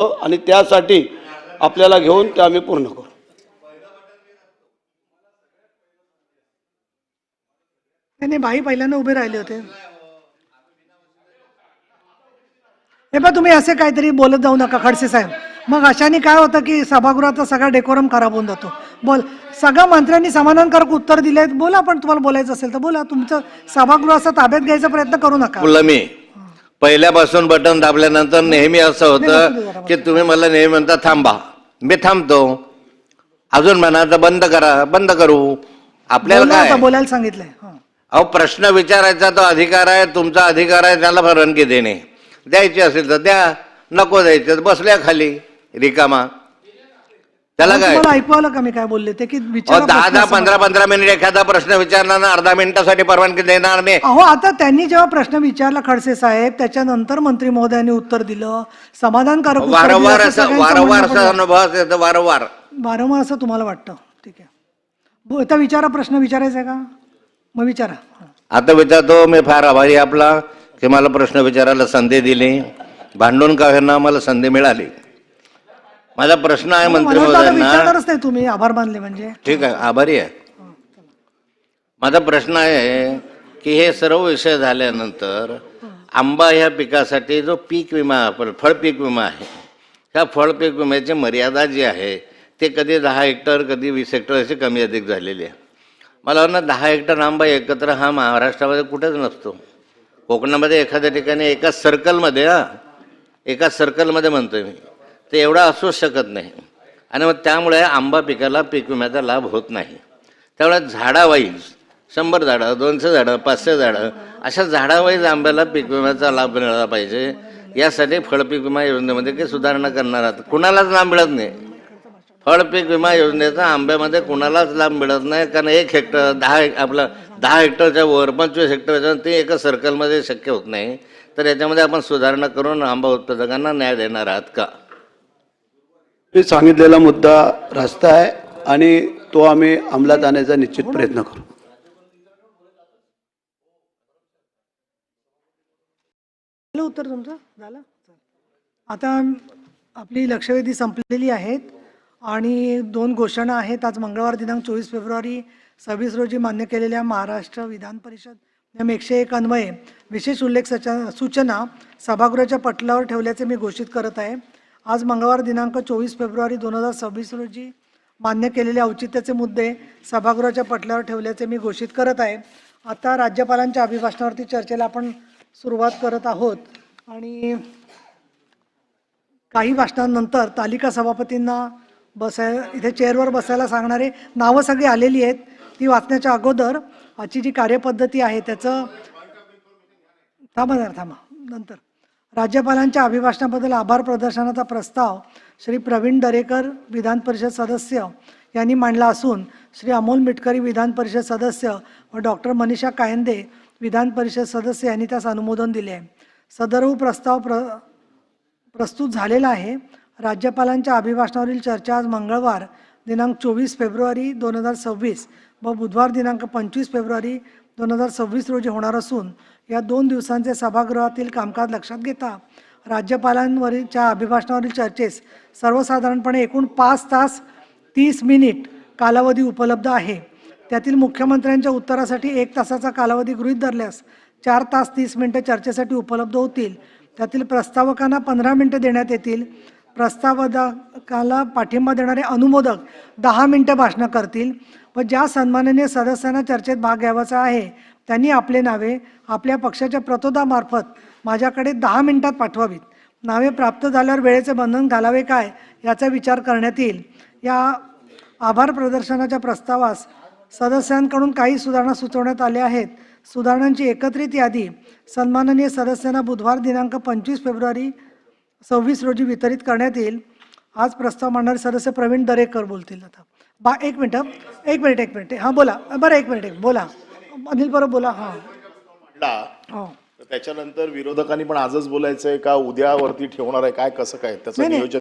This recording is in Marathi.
आणि त्यासाठी आपल्याला घेऊन ते आम्ही पूर्ण करू. नाही बाई पहिल्यांदा उभे राहिले होते. हे बघ तुम्ही असे काहीतरी बोलत जाऊ नका खडसे साहेब. मग अशाने काय होतं की सभागृहाचा सगळा डेकोरम खराब होऊन जातो. बोल, सगळ्या मंत्र्यांनी समाधानकारक उत्तर दिले. बोला, पण तुम्हाला बोलायचं असेल तर बोला. तुमचं सभागृहाचा ताब्यात घ्यायचा प्रयत्न करू नका. बोला, मी पहिल्यापासून बटन दाबल्यानंतर नेहमी असं होतं की तुम्ही मला नेहमी म्हणता थांबा, मी थांबतो. अजून म्हणा तर बंद करा, बंद करू. आपल्याला काय बोलायला सांगितलंय. अहो, प्रश्न विचारायचा तो अधिकार आहे, तुमचा अधिकार आहे त्याला परवानगी देणे. द्यायची असेल तर द्या, नको द्यायचं तर बसल्या खाली रिकामा. त्याला काय ऐकू आलं का मी काय बोलले ते की 10-10, 15-15 मिनिट एखादा प्रश्न विचारला ना, अर्धा मिनिटासाठी परवानगी देणार नाही. अहो, आता त्यांनी जेव्हा प्रश्न विचारला खडसे साहेब, त्याच्यानंतर मंत्री महोदयांनी उत्तर दिलं समाधानकारक. वारंवार असा अनुभव येतो, वारंवार असं तुम्हाला वाटतं. ठीक आहे, आता विचारा, प्रश्न विचारायचा आहे का? मग विचारा. आता विचारतो. मी फार आभारी आपला की मला प्रश्न विचारायला संधी दिली. भांडून का होईना मला संधी मिळाली. माझा प्रश्न आहे मंत्री महोदयांना. नाही तुम्ही आभार मानले म्हणजे ठीक आहे, आभारी आहे. माझा प्रश्न आहे की हे सर्व विषय झाल्यानंतर आंबा ह्या पिकासाठी जो पीक विमा, फळ पीक विमा आहे, ह्या फळ पीक विम्याची मर्यादा जी आहे ते कधी 10 हेक्टर कधी 20 हेक्टर अशी कमी अधिक झालेली आहे. मला वाटतं 10 हेक्टर आंबा एकत्र हा महाराष्ट्रामध्ये कुठेच नसतो. कोकणामध्ये एखाद्या ठिकाणी एकाच सर्कलमध्ये म्हणतोय मी, ते एवढा असूच शकत नाही. आणि मग त्यामुळे आंबा पिकाला पीक विम्याचा लाभ होत नाही. त्यामुळे झाडावाईज 100 झाडं, 200 झाडं, 500 झाडं अशा झाडावाईज आंब्याला पीक विम्याचा लाभ मिळाला पाहिजे. यासाठी फळपीक विमा योजनेमध्ये काही सुधारणा करणार आहात? कुणालाच लाभ मिळत नाही. फळपीक विमा योजनेचा आंब्यामध्ये कुणालाच लाभ मिळत नाही. कारण 1 हेक्टर 10 हेक्टरच्या वर 25 हेक्टरच्या ते एका सर्कलमध्ये शक्य होत नाही. तर याच्यामध्ये आपण सुधारणा करून आंबा उत्पादकांना न्याय देणार आहात का? मी सांगितलेला मुद्दा रास्त आहे आणि तो आम्ही अंमलात आणण्याचा निश्चित प्रयत्न करू. उत्तर तुमचं झालं. आता आपली लक्षवेधी संपलेली आहेत आणि 2 घोषणा आहेत. आज मंगळवार दिनांक 24 फेब्रुवारी 26 रोजी मान्य केलेल्या महाराष्ट्र विधान परिषद नियम 101 अन्वये विशेष उल्लेख सूचना सभागृहाच्या पटलावर ठेवल्याचे मी घोषित करत आहे. आज मंगळवार दिनांक 24 फेब्रुवारी 2026 रोजी मान्य केलेले औचित्याचे मुद्दे सभागृहाच्या पटलावर ठेवल्याचे मी घोषित करत आहे. आता राज्यपालांच्या अभिभाषणावरती चर्चेला आपण सुरुवात करत आहोत आणि काही भाषणांनंतर तालिका सभापतींना इथे चेअरवर बसायला सांगणारे नावं सगळी आलेली आहेत. ती वाचण्याच्या अगोदर आजची जी कार्यपद्धती आहे त्याचं थांबा नंतर राज्यपालांच्या अभिभाषणाबद्दल आभार प्रदर्शनाचा प्रस्ताव श्री प्रवीण दरेकर विधान परिषद सदस्य यांनी मांडला असून श्री अमोल मिटकरी विधान परिषद सदस्य व डॉक्टर मनीषा कायंदे विधान परिषद सदस्य यांनी त्यास अनुमोदन दिले आहे. सदर प्रस्ताव प्रस्तुत झालेला आहे. राज्यपालांच्या अभिभाषणावरील चर्चा आज मंगळवार दिनांक 24 फेब्रुवारी 2026 व बुधवार दिनांक 25 फेब्रुवारी 2026 रोजी होणार असून या 2 दिवसांचे सभागृहातील कामकाज लक्षात घेता राज्यपालांवरील अभिभाषणावरील चर्चेस सर्वसाधारणपणे एकूण 5 तास 30 मिनिट कालावधी उपलब्ध आहे. त्यातील मुख्यमंत्र्यांच्या उत्तरासाठी 1 तासाचा कालावधी गृहीत धरल्यास 4 तास 30 मिनिटे चर्चेसाठी उपलब्ध होतील. त्यातील प्रस्तावकांना 15 मिनिटे देण्यात येतील. प्रस्तावकाला पाठिंबा देणारे अनुमोदक 10 मिनिटे भाषण करतील व ज्या सन्माननीय सदस्यांना चर्चेत भाग घ्यायचा आहे त्यांनी आपले नावे आपल्या पक्षाच्या प्रतोदामार्फत माझ्याकडे 10 मिनिटात पाठवावीत. नावे प्राप्त झाल्यावर वेळेचे बंधन घालावे काय याचा विचार करण्यात येईल. या आभार प्रदर्शनाच्या प्रस्तावास सदस्यांकडून काही सुधारणा सुचवण्यात आल्या आहेत. सुधारणांची एकत्रित यादी सन्माननीय सदस्यांना बुधवार दिनांक 25 फेब्रुवारी 26 रोजी वितरित करण्यात येईल. आज प्रस्ताव मांडणारे सदस्य प्रवीण दरेकर बोलतील. आता एक मिनिट हां बोला. बरं एक मिनिट बोला अनिल बरोबर बोला. हां त्याच्यानंतर विरोधकांनी पण आजच बोलायचंय का उद्यावरती ठेवणार आहे काय कसं काय त्याचं नियोजन?